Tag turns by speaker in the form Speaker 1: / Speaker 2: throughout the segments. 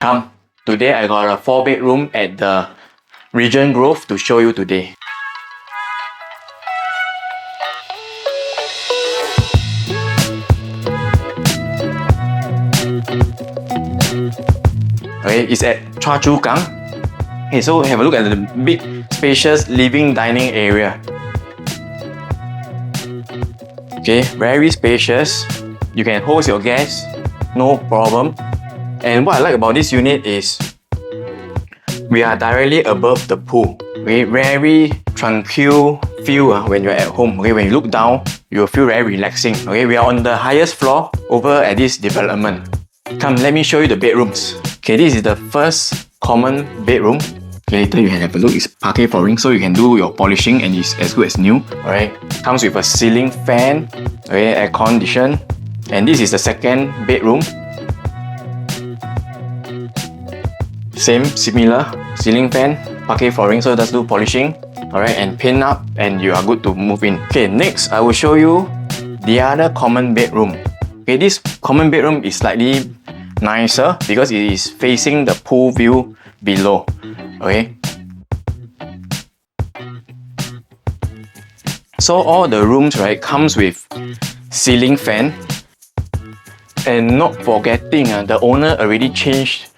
Speaker 1: Come, today I got a 4-bedroom at the Regent Grove to show you today. Okay, it's at Choa Chu Kang. Okay, so have a look at the big, spacious living dining area. Okay, very spacious. You can host your guests, no problem. And what I like about this unit is we are directly above the pool. Okay, very tranquil feel when you're at home. Okay, when you look down, you will feel very relaxing. Okay, we are on the highest floor over at this development. Come, let me show you the bedrooms. Okay, this is the first common bedroom. Okay, later you can have a look. It's parquet flooring, so you can do your polishing and it's as good as new. Alright, comes with a ceiling fan, okay, air condition. And this is the second bedroom. Same, similar, ceiling fan, parquet flooring, so just do polishing. Alright, and paint up and you are good to move in. Okay, next I will show you the other common bedroom. Okay, this common bedroom is slightly nicer because it is facing the pool view below. Okay. So all the rooms, right, comes with ceiling fan. And not forgetting, the owner already changed.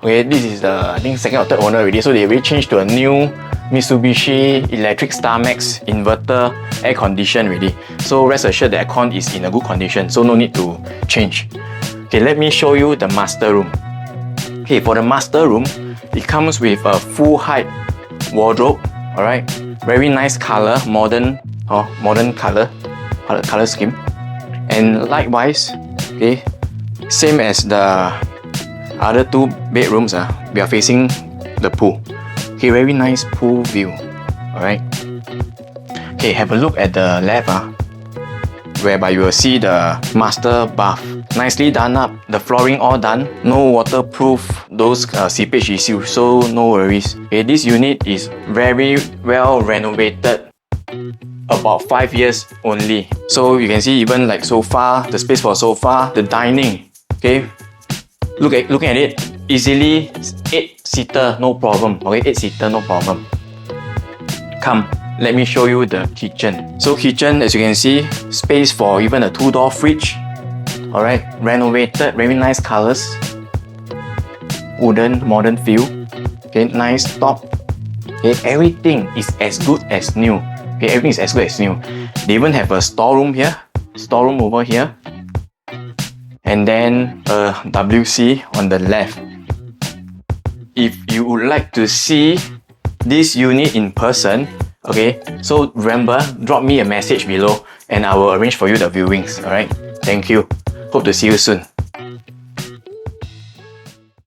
Speaker 1: Okay, this is the, I think, second or third owner already. So they already changed to a new Mitsubishi Electric StarMax inverter air condition already. So rest assured the aircon is in a good condition. So no need to change. Okay, let me show you the master room. Okay, for the master room, it comes with a full height wardrobe. Alright, very nice color, modern color scheme. And likewise, okay, same as the other two bedrooms, we are facing the pool. Okay, very nice pool view. Alright. Okay, have a look at the left, whereby you will see the master bath. Nicely done up, the flooring all done, no waterproof, those seepage issues, so no worries. Okay, this unit is very well renovated, about 5 years only. So you can see even like sofa, the space for sofa, the dining. Okay, looking at it, easily 8-seater, no problem. Okay, 8-seater, no problem. Come, let me show you the kitchen. So kitchen, as you can see, space for even a 2-door fridge. Alright, renovated, very nice colors. Wooden, modern feel. Okay, nice top. Okay, everything is as good as new. Okay, everything is as good as new. They even have a storeroom here, storeroom over here. And then a WC on the left. If you would like to see this unit in person, okay, so remember, drop me a message below and I will arrange for you the viewings. Alright, thank you. Hope to see you soon.